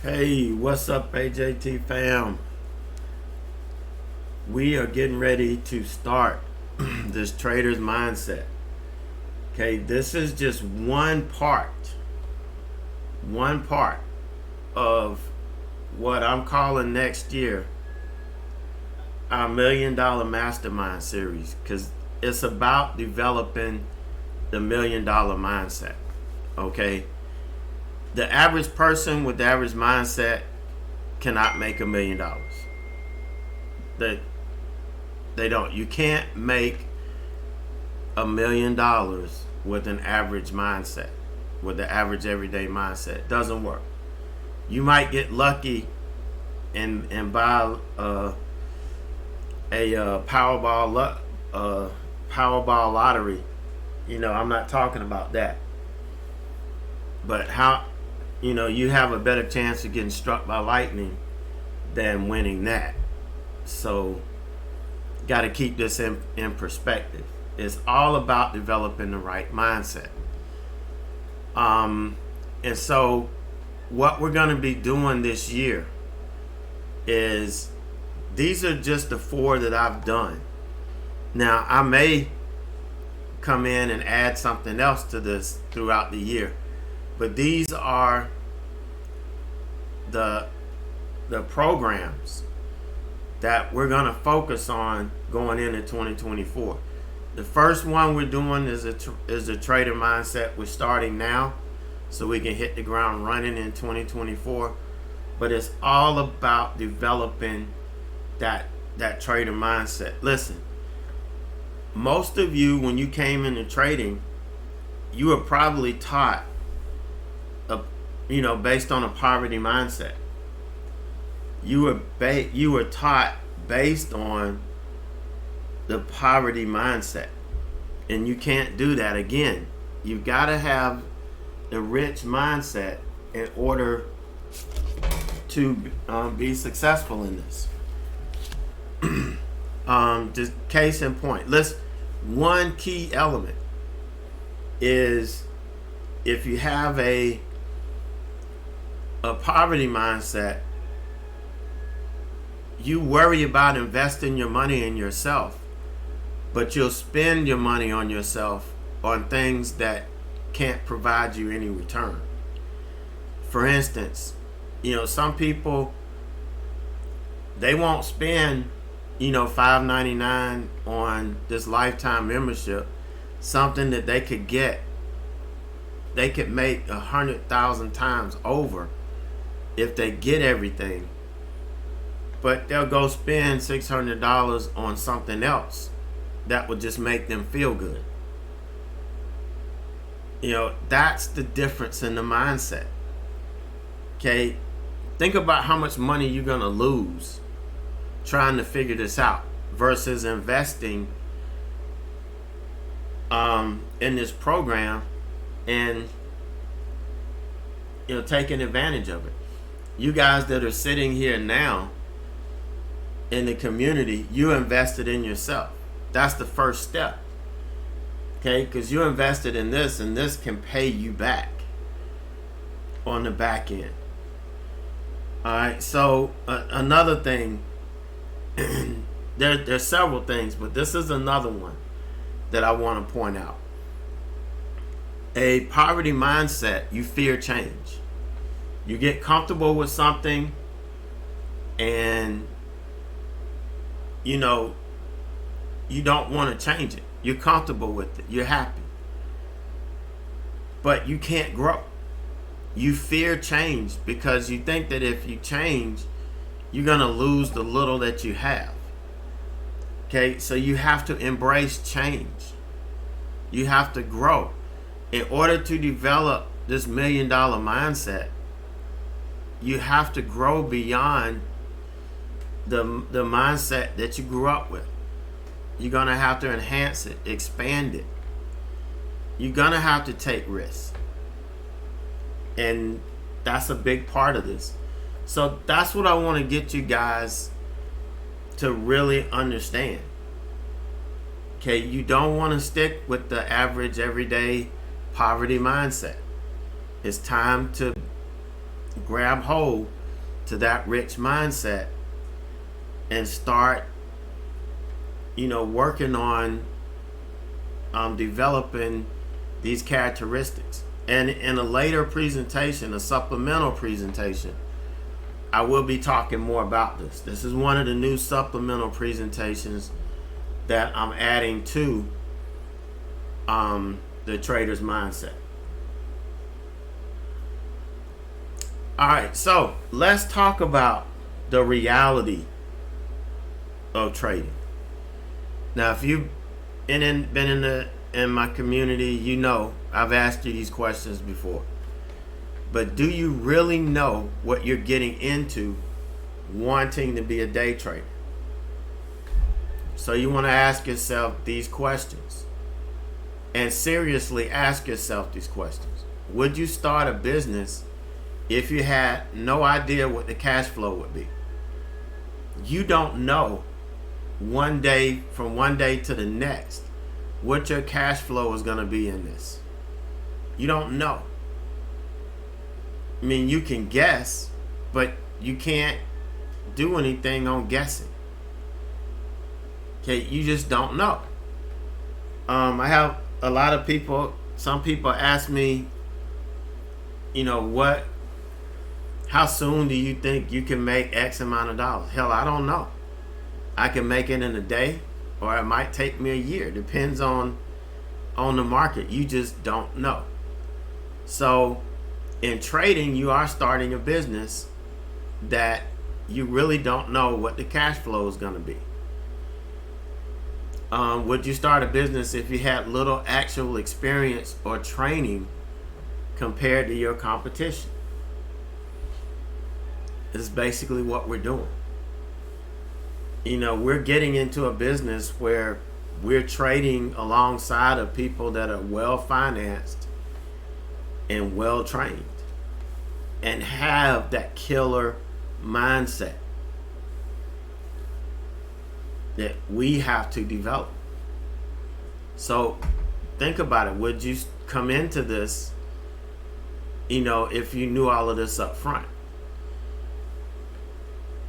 Hey, what's up, AJT fam? We are getting ready to start this trader's mindset. Okay, this is just one part of what I'm calling next year our $1 million mastermind series, because it's about developing the $1 million mindset. Okay, the average person with the average mindset cannot make $1 million. They don't. You can't make $1 million with an average mindset, with the average everyday mindset. It doesn't work. You might get lucky and buy a Powerball lottery. I'm not talking about that. But you have a better chance of getting struck by lightning than winning that. So, got to keep this in perspective. It's all about developing the right mindset. And so, what we're going to be doing this year is, these are just the 4 that I've done. Now, I may come in and add something else to this throughout the year, but these are the programs that we're going to focus on going into 2024. The first one we're doing is a trader mindset. We're starting now so we can hit the ground running in 2024. But it's all about developing that trader mindset. Listen, most of you, when you came into trading, you were probably taught, based on a poverty mindset. You were taught based on the poverty mindset, and you can't do that again. You've got to have the rich mindset in order to be successful in this. Just case in point, one key element is, if you have a poverty mindset, you worry about investing your money in yourself, but you'll spend your money on yourself on things that can't provide you any return. For instance, some people, they won't spend $5.99 on this lifetime membership, something that they could make 100,000 times over if they get everything. But they'll go spend $600 on something else that would just make them feel good. That's the difference in the mindset. Okay, think about how much money you're gonna lose trying to figure this out versus investing in this program and taking advantage of it. You guys that are sitting here now in the community, you invested in yourself. That's the first step. Okay, because you invested in this, and this can pay you back on the back end. All right, so another thing, there's several things, but this is another one that I want to point out. A poverty mindset, you fear change. You get comfortable with something, and you don't want to change it. You're comfortable with it. You're happy. But you can't grow. You fear change because you think that if you change, you're going to lose the little that you have. Okay, so you have to embrace change. You have to grow. In order to develop this $1 million mindset, you have to grow beyond the mindset that you grew up with. You're going to have to enhance it, expand it. You're going to have to take risks. And that's a big part of this. So that's what I want to get you guys to really understand. Okay, you don't want to stick with the average, everyday poverty mindset. It's time to grab hold to that rich mindset and start, working on developing these characteristics. And in a later presentation, a supplemental presentation, I will be talking more about this. This is one of the new supplemental presentations that I'm adding to the trader's mindset. All right, so let's talk about the reality of trading. Now, if you've been in my community, I've asked you these questions before. But do you really know what you're getting into wanting to be a day trader? So you want to ask yourself these questions. And seriously ask yourself these questions. Would you start a business if you had no idea what the cash flow would be? You don't know from one day to the next what your cash flow is going to be in this. You don't know. I mean, you can guess, but you can't do anything on guessing. Okay, you just don't know. I have a lot of people, some people ask me, how soon do you think you can make X amount of dollars? Hell, I don't know. I can make it in a day, or it might take me a year. Depends on the market. You just don't know. So in trading, you are starting a business that you really don't know what the cash flow is going to be. Would you start a business if you had little actual experience or training compared to your competition? It's basically what we're doing. We're getting into a business where we're trading alongside of people that are well financed and well trained and have that killer mindset that we have to develop. So think about it. Would you come into this, if you knew all of this up front?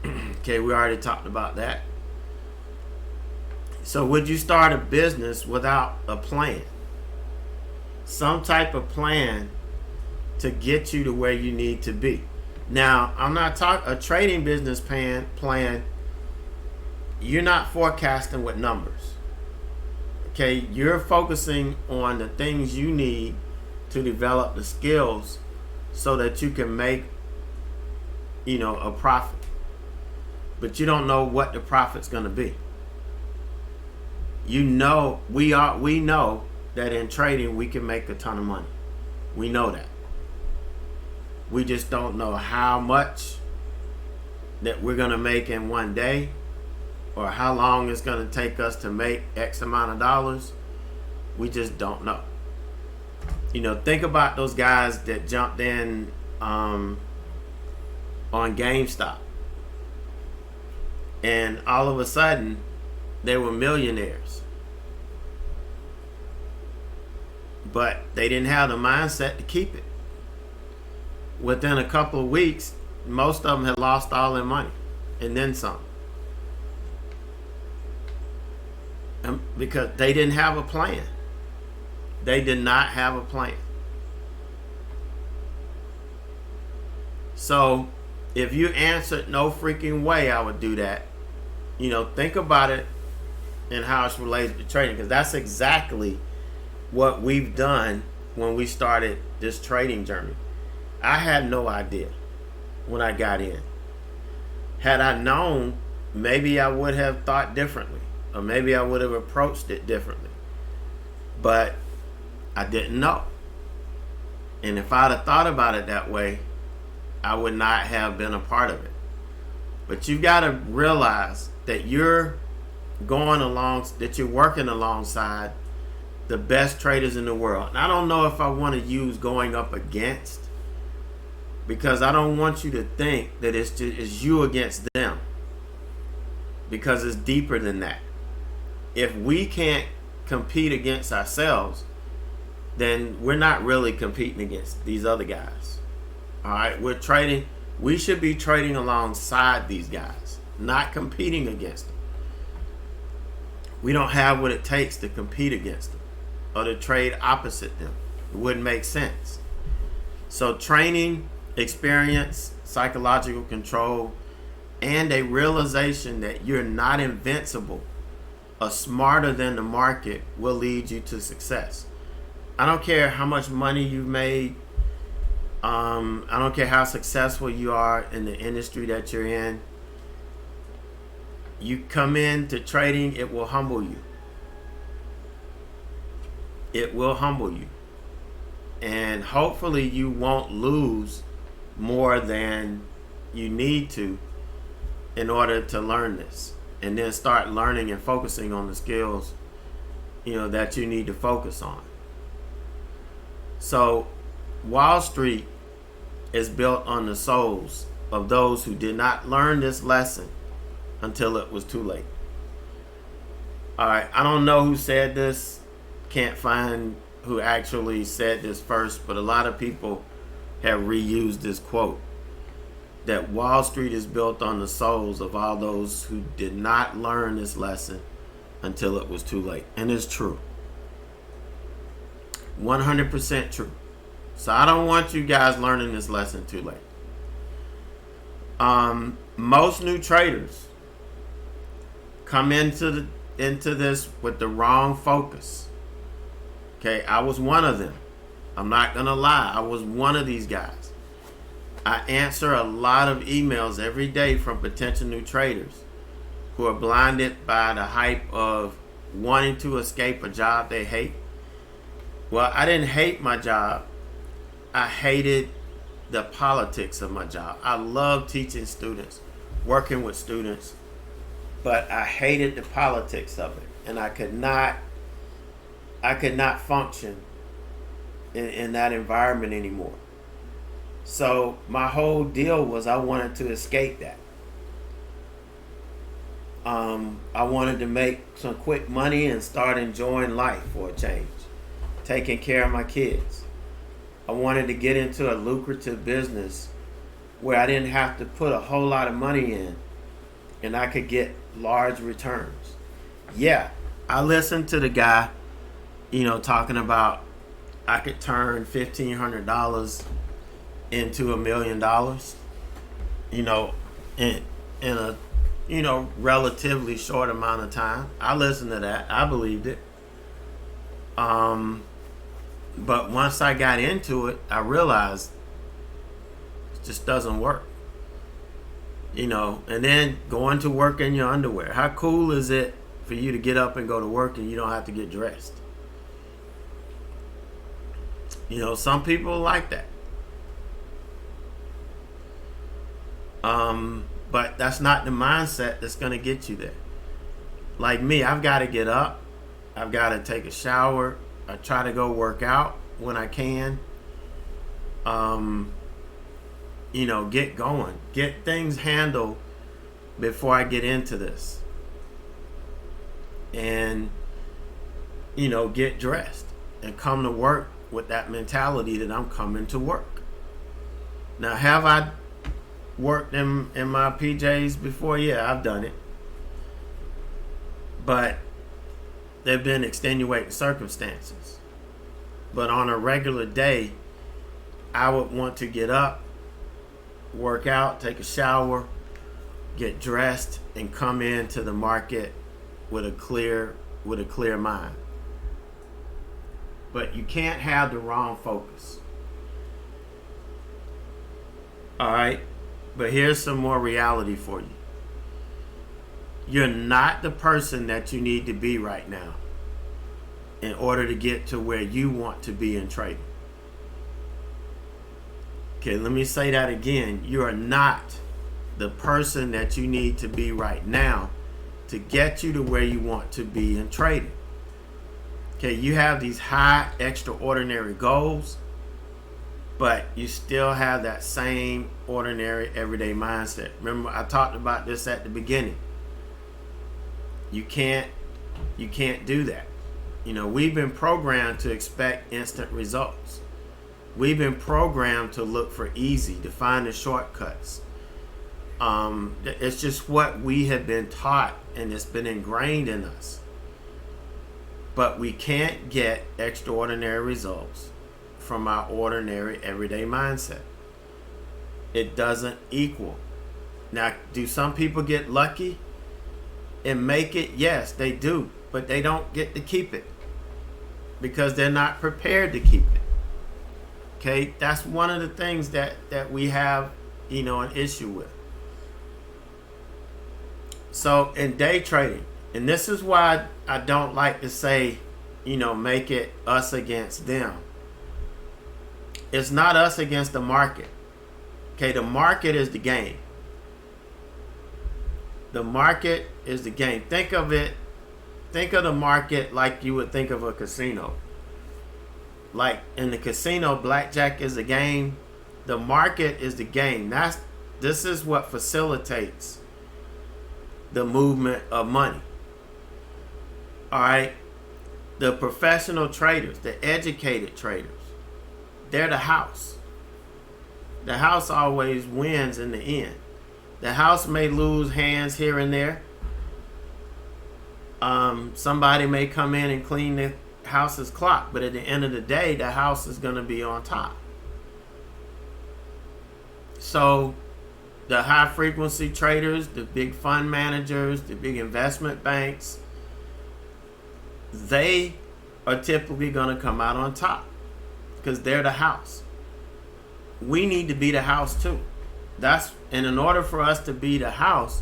Okay, we already talked about that. So would you start a business without a plan? Some type of plan to get you to where you need to be. Now, I'm not talking a trading business plan. You're not forecasting with numbers. Okay, you're focusing on the things you need to develop the skills so that you can make, a profit. But you don't know what the profit's going to be. We know that in trading we can make a ton of money. We know that. We just don't know how much that we're going to make in one day, or how long it's going to take us to make X amount of dollars. We just don't know. Think about those guys that jumped in on GameStop, and all of a sudden they were millionaires. But they didn't have the mindset to keep it. Within a couple of weeks, most of them had lost all their money and then some. Because they didn't have a plan. They did not have a plan. So if you answered no freaking way I would do that, think about it and how it's related to trading, because that's exactly what we've done when we started this trading journey. I had no idea when I got in. Had I known, maybe I would have thought differently, or maybe I would have approached it differently. But I didn't know. And if I'd have thought about it that way, I would not have been a part of it. But you got to realize that you're working alongside the best traders in the world. And I don't know if I want to use going up against, because I don't want you to think that it's you against them, because it's deeper than that. If we can't compete against ourselves, then we're not really competing against these other guys. All right, we're trading. We should be trading alongside these guys, not competing against them. We don't have what it takes to compete against them or to trade opposite them. It wouldn't make sense. So training, experience, psychological control, and a realization that you're not invincible or smarter than the market will lead you to success. I don't care how much money you've made. I don't care how successful you are in the industry that you're in. You come into trading, it will humble you. It will humble you. And hopefully you won't lose more than you need to in order to learn this. And then start learning and focusing on the skills, that you need to focus on. So Wall Street is built on the souls of those who did not learn this lesson until it was too late. All right, I don't know who said this. Can't find who actually said this first, but a lot of people have reused this quote that Wall Street is built on the souls of all those who did not learn this lesson until it was too late. And it's true. 100% true. So I don't want you guys learning this lesson too late. Most new traders come into this with the wrong focus. Okay, I was one of them. I'm not gonna lie, I was one of these guys. I answer a lot of emails every day from potential new traders who are blinded by the hype of wanting to escape a job they hate. Well, I didn't hate my job. I hated the politics of my job. I love teaching students, working with students, but I hated the politics of it, and I could not function in that environment anymore. So my whole deal was I wanted to escape that. I wanted to make some quick money and start enjoying life for a change, taking care of my kids. I wanted to get into a lucrative business where I didn't have to put a whole lot of money in and I could get large returns. Yeah, I listened to the guy, talking about I could turn $1,500 into $1 million, in a, relatively short amount of time. I listened to that. I believed it. But once I got into it, I realized it just doesn't work. And then going to work in your underwear. How cool is it for you to get up and go to work and you don't have to get dressed? Some people like that. But that's not the mindset that's going to get you there. Like me, I've got to get up. I've got to take a shower. I try to go work out when I can. Get going. Get things handled before I get into this. And, get dressed and come to work with that mentality that I'm coming to work. Now, have I worked in my PJs before? Yeah, I've done it. But there have been extenuating circumstances. But on a regular day, I would want to get up, work out, take a shower, get dressed, and come into the market with a clear mind. But you can't have the wrong focus. All right? But here's some more reality for you. You're not the person that you need to be right now in order to get to where you want to be in trading. Okay, let me say that again. You are not the person that you need to be right now to get you to where you want to be in trading. Okay, you have these high, extraordinary goals, but you still have that same ordinary, everyday mindset. Remember, I talked about this at the beginning. You can't do that. We've been programmed to expect instant results. We've been programmed to look for easy, to find the shortcuts. It's just what we have been taught, and it's been ingrained in us. But we can't get extraordinary results from our ordinary, everyday mindset. It doesn't equal. Now, do some people get lucky and make it? Yes, they do. But they don't get to keep it because they're not prepared to keep it. Okay, that's one of the things that we have, an issue with. So in day trading, and this is why I don't like to say, make it us against them. It's not us against the market. Okay, the market is the game. The market is the game. Think of the market like you would think of a casino. Like in the casino, blackjack is the game. The market is the game. This is what facilitates the movement of money. All right. The professional traders, the educated traders, they're the house. The house always wins in the end. The house may lose hands here and there. Somebody may come in and clean the house's clock, but at the end of the day, the house is going to be on top. So the high frequency traders, the big fund managers, the big investment banks, they are typically going to come out on top because they're the house. We need to be the house too. And in order for us to be the house,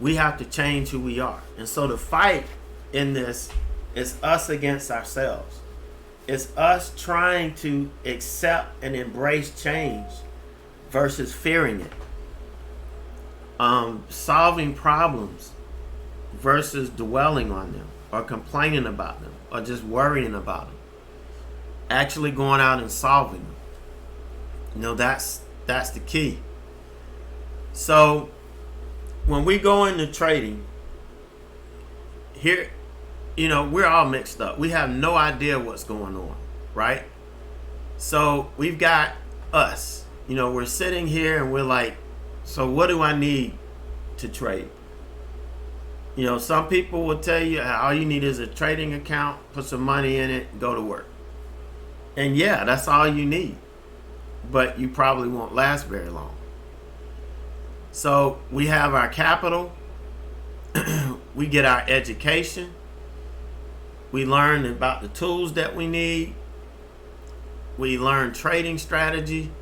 we have to change who we are. And so the fight in this is us against ourselves. It's us trying to accept and embrace change versus fearing it. Solving problems versus dwelling on them or complaining about them or just worrying about them. Actually going out and solving them. That's the key. So when we go into trading, here, we're all mixed up. We have no idea what's going on, right? So we've got us. We're sitting here and we're like, so what do I need to trade? Some people will tell you all you need is a trading account, put some money in it, go to work. And yeah, that's all you need. But you probably won't last very long. So we have our capital, we get our education, we learn about the tools that we need, we learn trading strategy,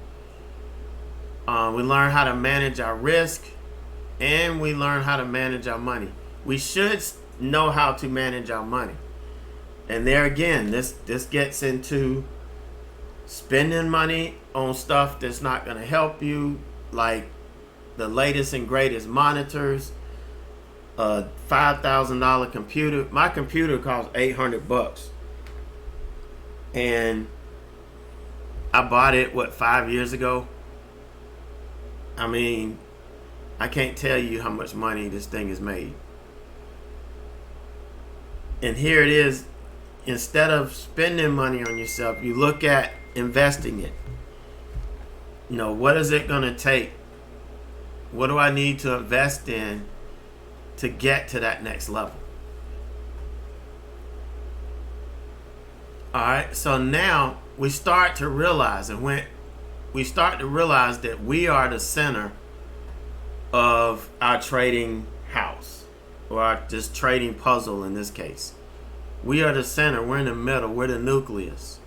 we learn how to manage our risk, and we learn how to manage our money. We should know how to manage our money. And there again, this gets into spending money on stuff that's not going to help you, like the latest and greatest monitors, a $5,000 computer. My computer costs $800, and I bought it 5 years ago. I mean, I can't tell you how much money this thing has made. And here it is. Instead of spending money on yourself, you look at investing it. What is it going to take? What do I need to invest in to get to that next level? All right, so now we start to realize, that we are the center of our trading house, or this trading puzzle in this case. We are the center, we're in the middle, we're the nucleus.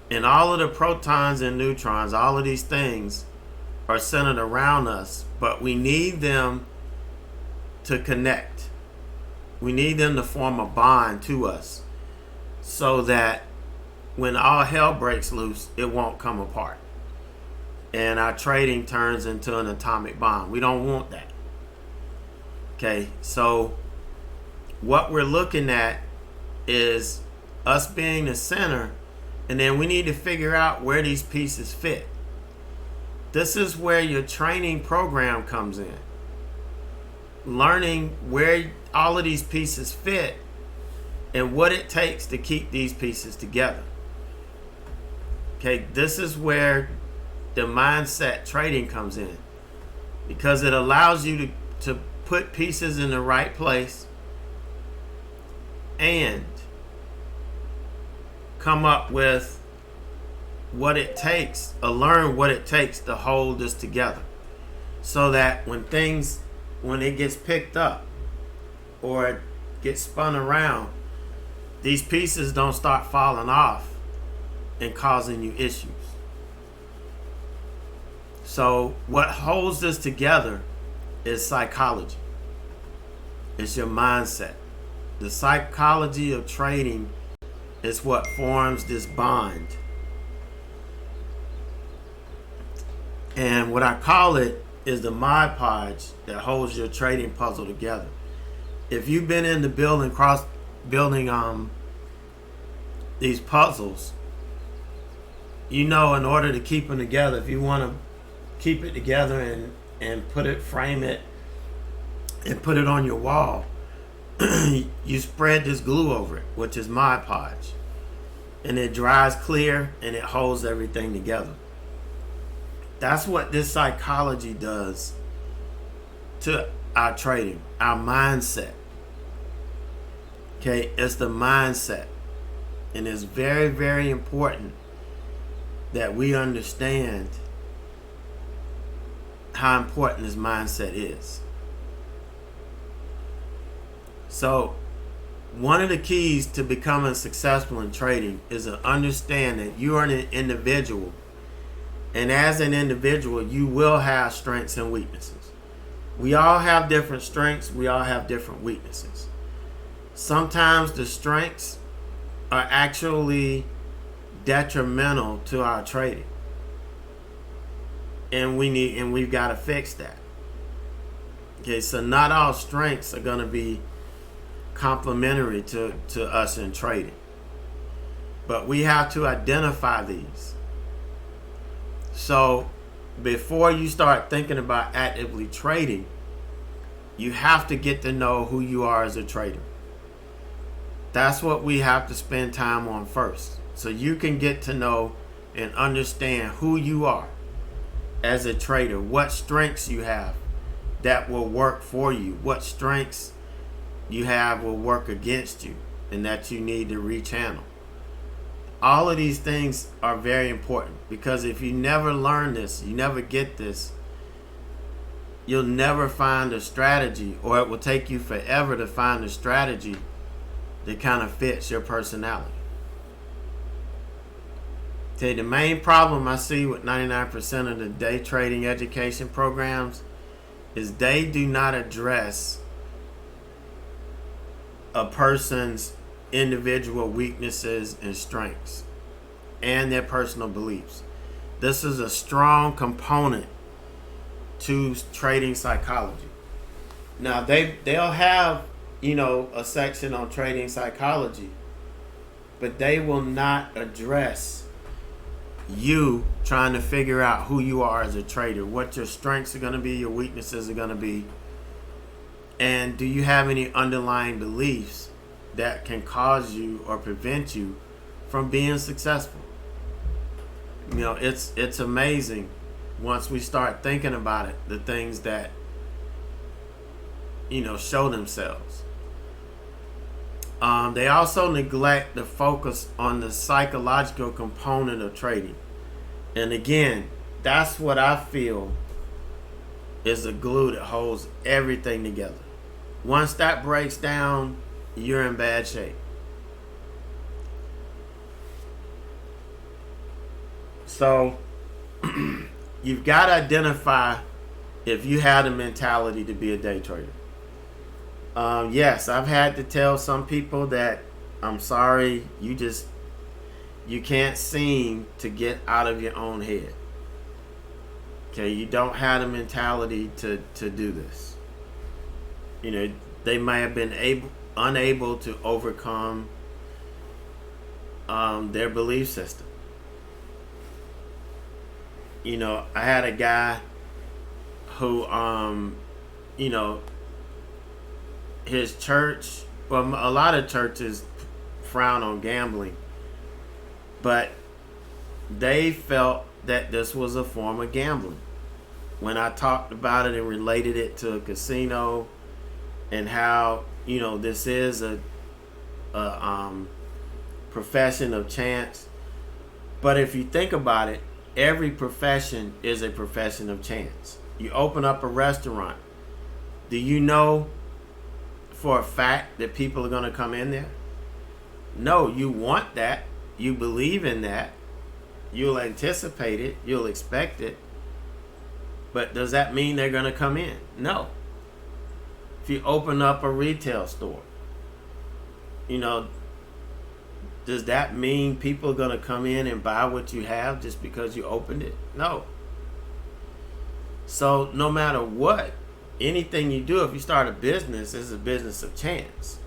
And all of the protons and neutrons, all of these things are centered around us, but we need them to connect. We need them to form a bond to us so that when all hell breaks loose, it won't come apart. And our trading turns into an atomic bomb. We don't want that. Okay, so what we're looking at is us being the center, and then we need to figure out where these pieces fit. This is where your training program comes in. Learning where all of these pieces fit and what it takes to keep these pieces together. Okay, this is where the mindset trading comes in, because it allows you to put pieces in the right place and come up with what it takes, or learn what it takes to hold this together, so that when it gets picked up or it gets spun around, these pieces don't start falling off and causing you issues. So what holds this together is psychology. It's your mindset. The psychology of trading is what forms this bond. And what I call it is the Mod Podge that holds your trading puzzle together. If you've been in the building these puzzles, you know, in order to keep them together, if you want to keep it together and frame it and put it on your wall, you spread this glue over it, which is Mod Podge, and it dries clear and it holds everything together. That's what this psychology does to our trading, our mindset. Okay, it's the mindset. And it's very, very important that we understand how important this mindset is. So, one of the keys to becoming successful in trading is to understand that you are an individual. And as an individual, you will have strengths and weaknesses. We all have different strengths. We all have different weaknesses. Sometimes the strengths are actually detrimental to our trading. And we've got to fix that. Okay, so not all strengths are going to be complementary to us in trading. But we have to identify these. So before you start thinking about actively trading, you have to get to know who you are as a trader. That's what we have to spend time on first. So you can get to know and understand who you are as a trader, what strengths you have that will work for you, what strengths you have will work against you and that you need to rechannel. All of these things are very important, because if you never learn this, you never get this, you'll never find a strategy, or it will take you forever to find a strategy that kind of fits your personality. Okay, the main problem I see with 99% of the day trading education programs is they do not address a person's individual weaknesses and strengths and their personal beliefs. This is a strong component to trading psychology. Now they'll have, a section on trading psychology, but they will not address you trying to figure out who you are as a trader, what your strengths are going to be, your weaknesses are going to be, and do you have any underlying beliefs that can cause you or prevent you from being successful. It's amazing once we start thinking about it, the things that show themselves. They also neglect to focus on the psychological component of trading. And again, that's what I feel is the glue that holds everything together. Once that breaks down, you're in bad shape. So you've got to identify if you have the mentality to be a day trader. Yes, I've had to tell some people that I'm sorry, you can't seem to get out of your own head. Okay, you don't have the mentality to do this. They may have been unable to overcome their belief system. I had a guy who, his church, well, a lot of churches frown on gambling, but they felt that this was a form of gambling. When I talked about it and related it to a casino and how, this is a profession of chance. But if you think about it, every profession is a profession of chance. You open up a restaurant. Do you know for a fact that people are going to come in there? No, you want that. You believe in that. You'll anticipate it. You'll expect it. But does that mean they're going to come in? No. If you open up a retail store, does that mean people are going to come in and buy what you have just because you opened it? No. So no matter what, anything you do, if you start a business, it's a business of chance.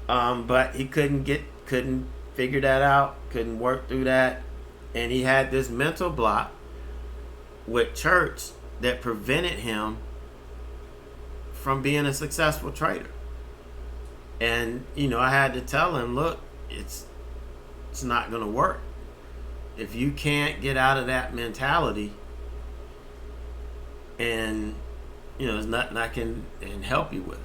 But he couldn't figure that out, couldn't work through that. And he had this mental block with church that prevented him from being a successful trader. And, I had to tell him, look, it's not going to work. If you can't get out of that mentality, and, there's nothing I can help you with.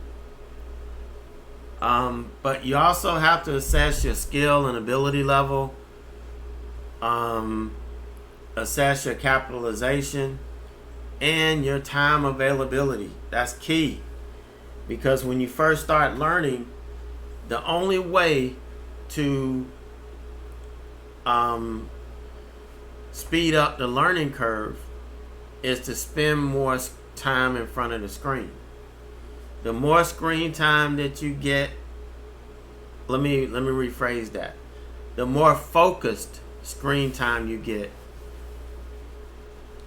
But you also have to assess your skill and ability level, assess your capitalization, and your time availability. That's key. Because when you first start learning, the only way to speed up the learning curve is to spend more time in front of the screen. The more screen time that you get, let me rephrase that. The more focused screen time you get,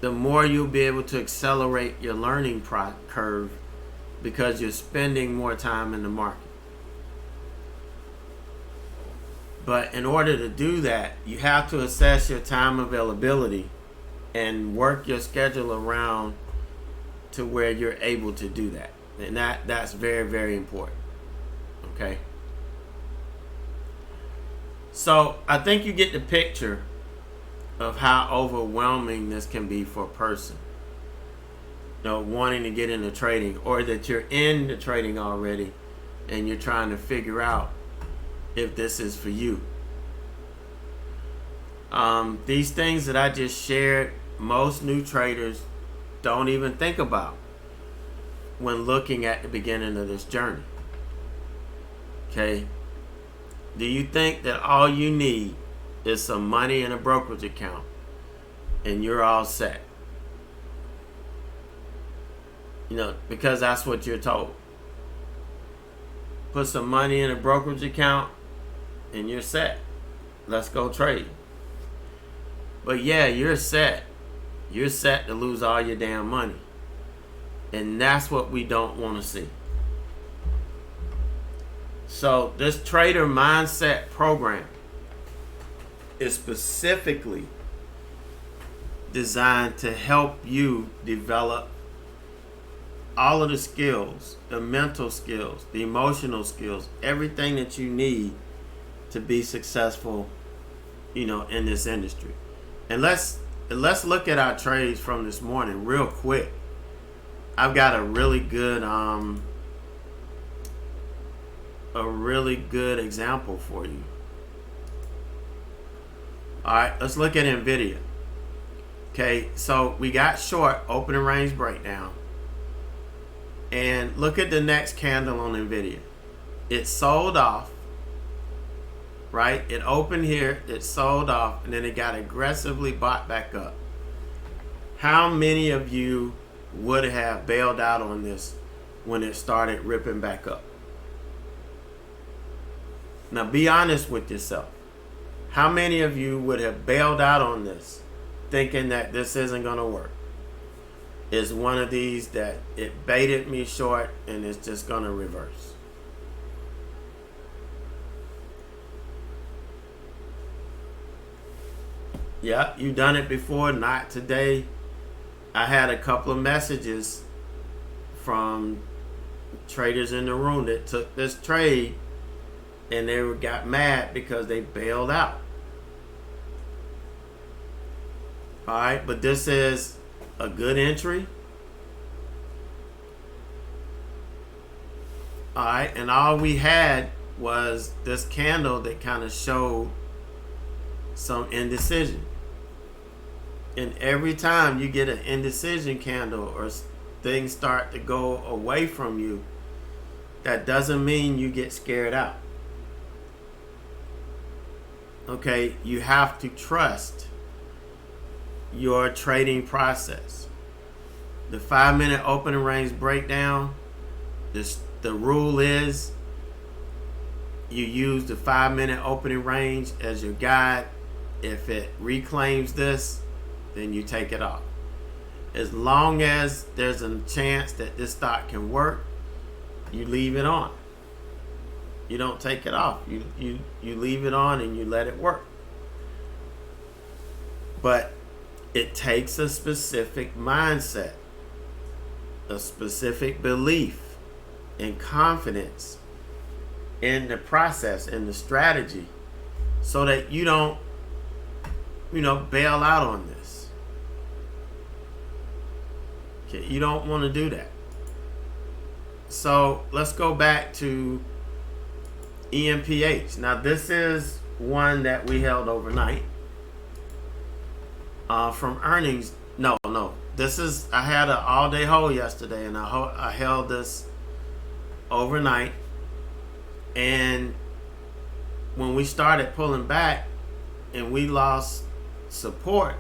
the more you'll be able to accelerate your learning curve because you're spending more time in the market. But in order to do that, you have to assess your time availability and work your schedule around to where you're able to do that. And that's very, very important. Okay? So I think you get the picture of how overwhelming this can be for a person. Wanting to get into trading, or that you're in the trading already and you're trying to figure out if this is for you. These things that I just shared, most new traders don't even think about when looking at the beginning of this journey. Okay? Do you think that all you need is some money in a brokerage account and you're all set? Because that's what you're told. Put some money in a brokerage account and you're set. Let's go trade. But yeah, you're set. You're set to lose all your damn money. And that's what we don't want to see. So this trader mindset program is specifically designed to help you develop all of the skills, the mental skills, the emotional skills, everything that you need to be successful, in this industry. And let's look at our trades from this morning real quick. I've got a really good example for you. All right, let's look at NVIDIA. Okay, so we got short opening range breakdown. And look at the next candle on NVIDIA. It sold off, right? It opened here, it sold off, and then it got aggressively bought back up. How many of you would have bailed out on this when it started ripping back up? Now be honest with yourself. How many of you would have bailed out on this thinking that this isn't going to work? It's one of these that it baited me short and it's just going to reverse. Yeah, you've done it before, not today. I had a couple of messages from traders in the room that took this trade and they got mad because they bailed out. All right, but this is a good entry. All right, and all we had was this candle that kind of showed some indecision. And every time you get an indecision candle or things start to go away from you, that doesn't mean you get scared out. Okay, you have to trust your trading process. The 5-minute opening range breakdown, the rule is you use the 5-minute opening range as your guide. If it reclaims this, then you take it off. As long as there's a chance that this stock can work, you leave it on. You don't take it off. You leave it on and you let it work. But it takes a specific mindset, a specific belief and confidence in the process, in the strategy, so that you don't, bail out on this. Okay, you don't want to do that. So let's go back to EMPH. Now this is one that we held overnight from earnings. No. This is, I had an all-day hold yesterday, and I held this overnight. And when we started pulling back and we lost support,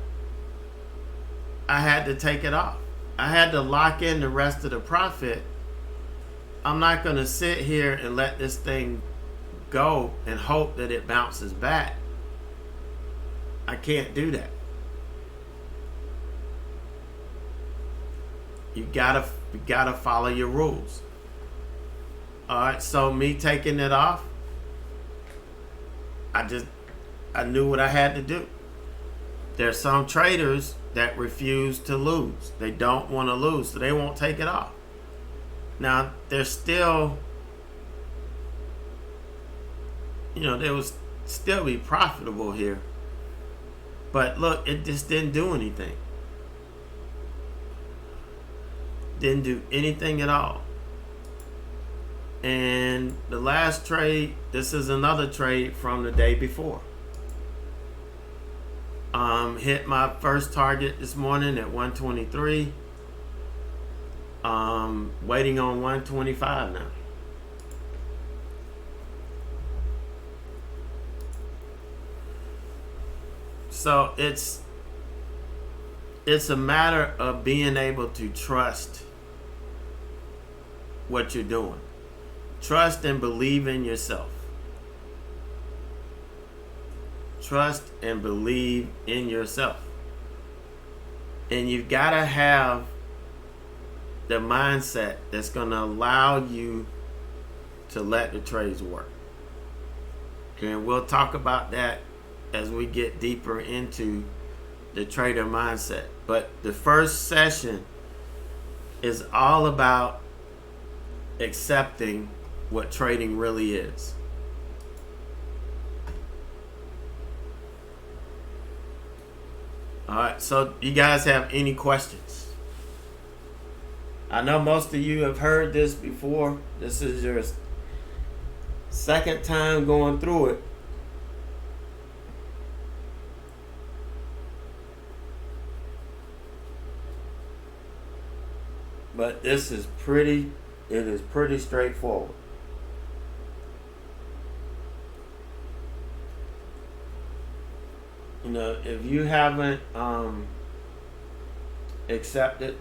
I had to take it off. I had to lock in the rest of the profit. I'm not going to sit here and let this thing go and hope that it bounces back. I can't do that. You gotta follow your rules. All right, so me taking it off, I knew what I had to do. There's some traders that refuse to lose. They don't want to lose, so they won't take it off. Now, there's still, they will still be profitable here. But look, it just didn't do anything. Didn't do anything at all. And the last trade, this is another trade from the day before. Hit my first target this morning at 123. Waiting on 125 now. So it's a matter of being able to trust what you're doing. Trust and believe in yourself. Trust and believe in yourself. And you've got to have the mindset that's going to allow you to let the trades work. Okay, and we'll talk about that as we get deeper into the trader mindset. But the first session is all about accepting what trading really is. All right, so you guys have any questions? I know most of you have heard this before. This is your second time going through it. But it is pretty straightforward. If you haven't accepted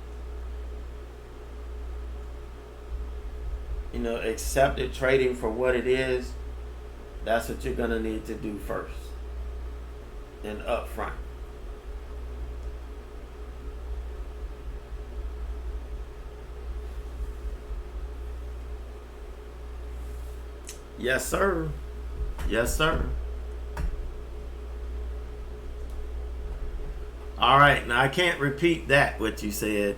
trading for what it is, that's what you're gonna need to do first and up front. Yes, sir. Yes, sir. All right. Now, I can't repeat what you said,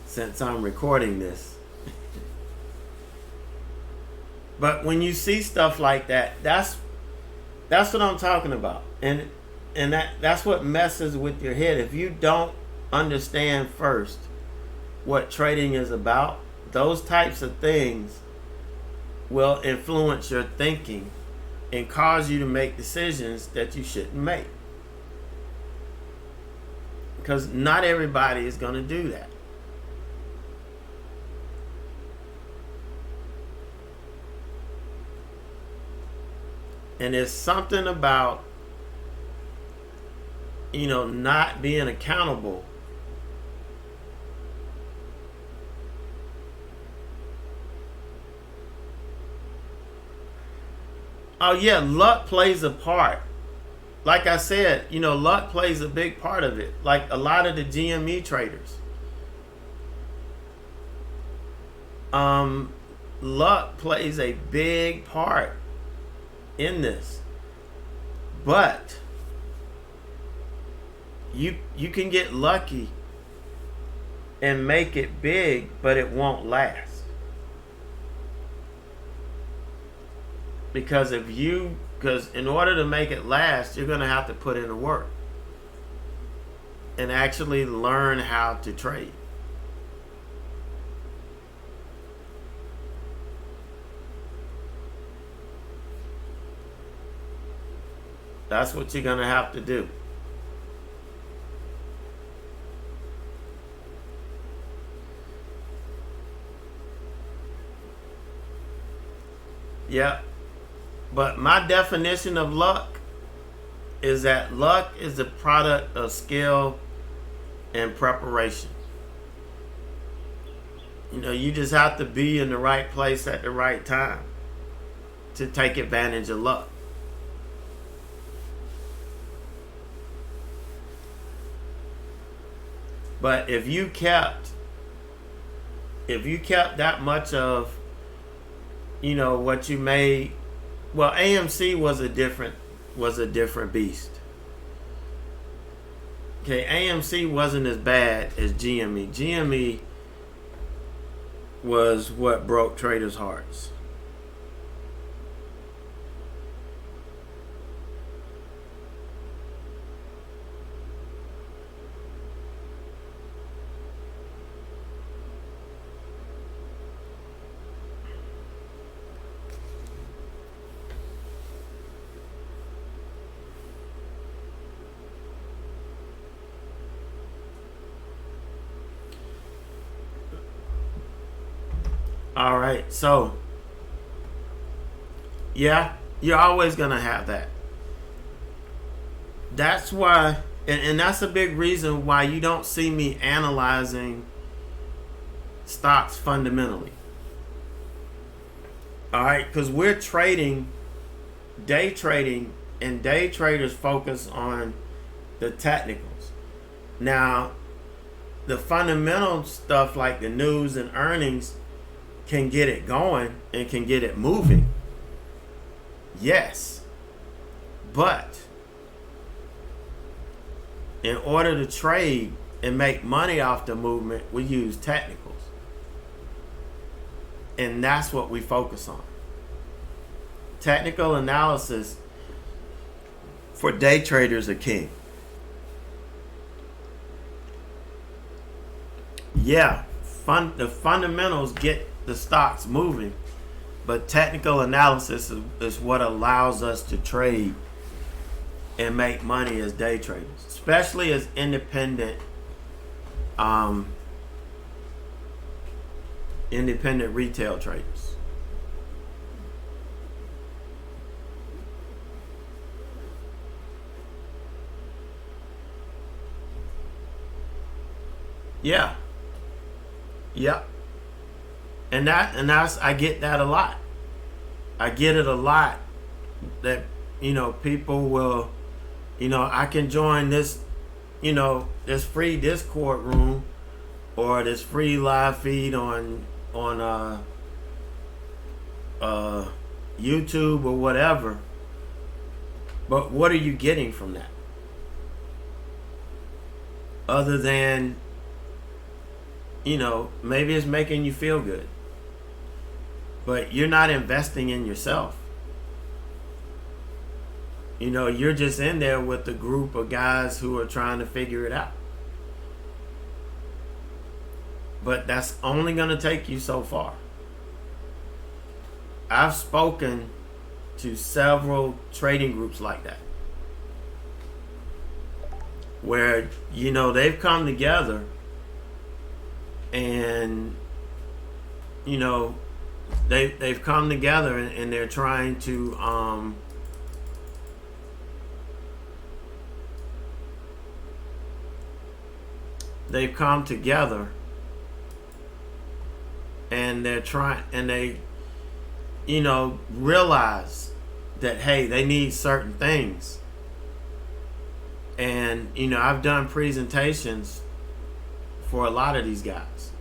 since I'm recording this. But when you see stuff like that, that's what I'm talking about. And And that's what messes with your head. If you don't understand first what trading is about, those types of things will influence your thinking and cause you to make decisions that you shouldn't make. Because not everybody is going to do that. And there's something about, not being accountable. Oh yeah, luck plays a part. Like I said, luck plays a big part of it. Like a lot of the GME traders. Luck plays a big part in this. But you can get lucky and make it big, but it won't last. Because in order to make it last, you're going to have to put in the work and actually learn how to trade. That's what you're going to have to do. Yeah. But my definition of luck is that luck is a product of skill and preparation. You just have to be in the right place at the right time to take advantage of luck. But if you kept that much of what you made, well, AMC was a different beast. Okay, AMC wasn't as bad as GME. GME was what broke traders' hearts. All right, so yeah, you're always gonna have that. That's why, and that's a big reason why you don't see me analyzing stocks fundamentally. All right, because we're trading, day trading, and day traders focus on the technicals. Now, the fundamental stuff like the news and earnings can get it going and can get it moving. Yes. But in order to trade and make money off the movement, we use technicals. And that's what we focus on. Technical analysis for day traders are king. Yeah, the fundamentals get the stocks moving, but technical analysis is what allows us to trade and make money as day traders, especially as independent retail traders. Yeah. Yep. And that's I get that a lot. I get it a lot that people will I can join this this free Discord room or this free live feed on YouTube or whatever. But what are you getting from that? Other than maybe it's making you feel good. But you're not investing in yourself. You know, you're just in there with a group of guys who are trying to figure it out. But that's only going to take you so far. I've spoken to several trading groups like that, where, you know, they've come together and, you know, they've come together and they're trying to they've come together and they're trying, and they, you know, realize that, hey, they need certain things. And, you know, I've done presentations for a lot of these guys.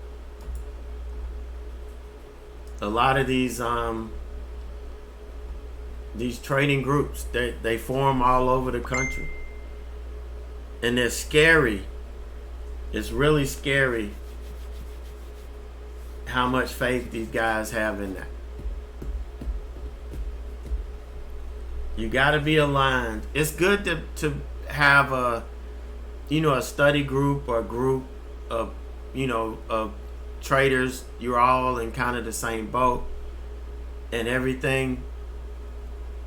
A lot of these trading groups, they form all over the country. And they're scary. It's really scary how much faith these guys have in that. You got to be aligned. It's good to have a, you know, a study group or a group of, you know, of traders. You're all in kind of the same boat and everything.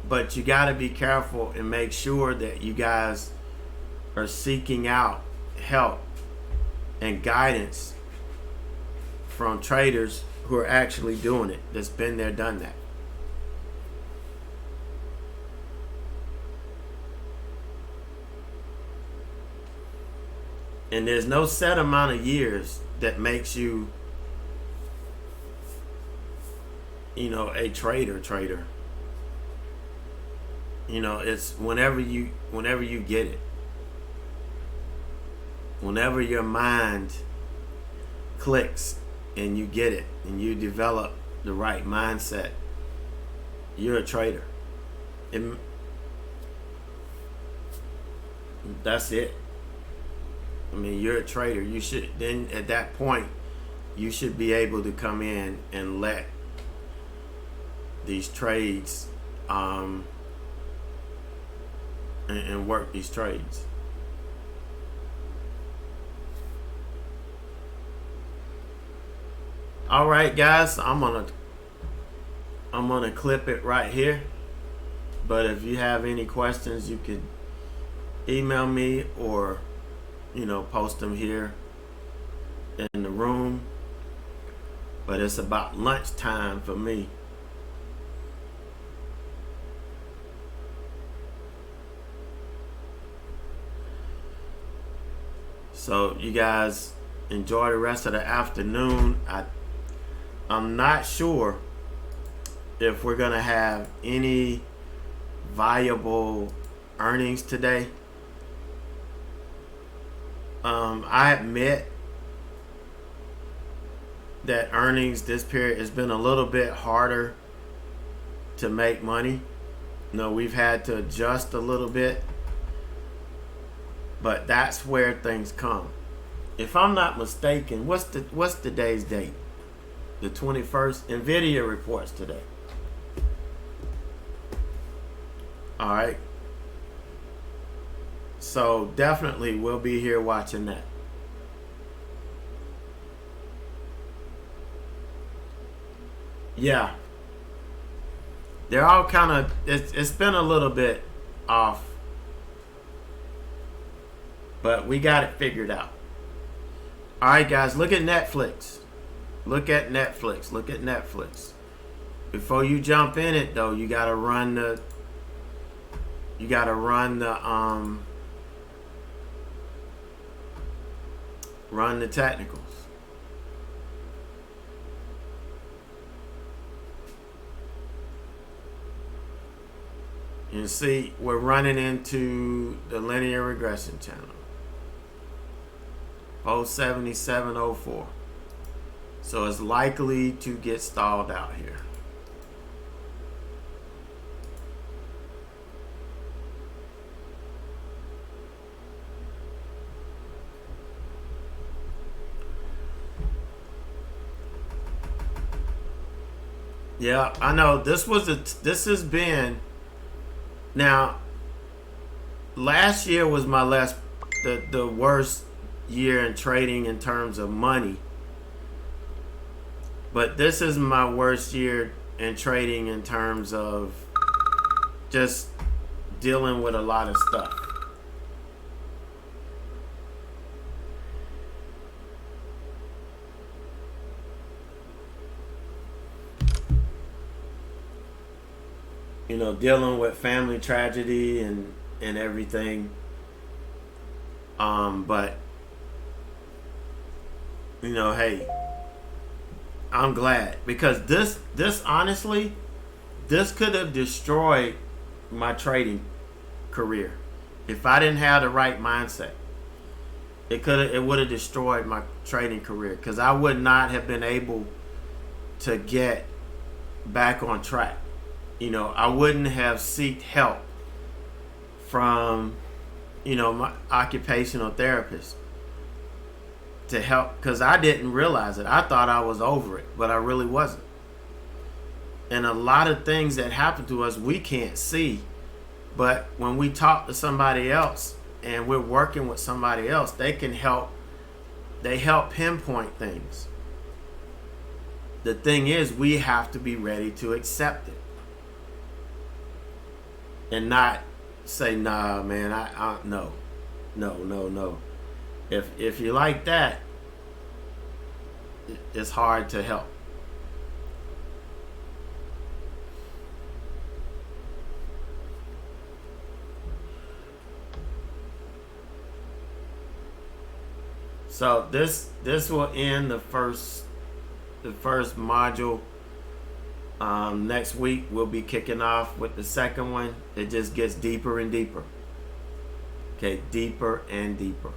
But you got to be careful and make sure that you guys are seeking out help and guidance from traders who are actually doing it, that's been there, done that. And there's no set amount of years that makes you, you know, a trader. You know, it's whenever you get it. Whenever your mind clicks and you get it and you develop the right mindset, you're a trader. That's it. I mean, you're a trader. You should, then at that point, you should be able to come in and let these trades and work these trades. All right, guys, I'm gonna clip it right here. But if you have any questions, you could email me or, you know, post them here in the room. But it's about lunchtime for me. So you guys enjoy the rest of the afternoon. I'm not sure if we're gonna have any viable earnings today. I admit that earnings this period has been a little bit harder to make money. You know, we've had to adjust a little bit, but that's where things come. If I'm not mistaken, what's today's date? The 21st. Nvidia reports today. All right. So definitely we'll be here watching that. Yeah. They're all kind of, it's been a little bit off, but we got it figured out. All right, guys, look at Netflix. Look at Netflix. Look at Netflix. Before you jump in it, though, you gotta run the technicals. You see, we're running into the linear regression channel. 07704. So it's likely to get stalled out here. Yeah, I know this has been, now last year was my the worst year in trading in terms of money. But this is my worst year in trading in terms of just dealing with a lot of stuff. You know, dealing with family tragedy and everything. But you know, hey, I'm glad, because this honestly, this could have destroyed my trading career if I didn't have the right mindset. It would have destroyed my trading career, because I would not have been able to get back on track. You know, I wouldn't have sought help from, you know, my occupational therapist to help, because I didn't realize it. I thought I was over it, but I really wasn't. And a lot of things that happen to us we can't see, but when we talk to somebody else and we're working with somebody else, they can help. They help pinpoint things. The thing is, we have to be ready to accept it and not say, nah, man, I no. If you like that, it's hard to help. So this will end the first module. Next week we'll be kicking off with the second one. It just gets deeper and deeper. Okay, deeper and deeper.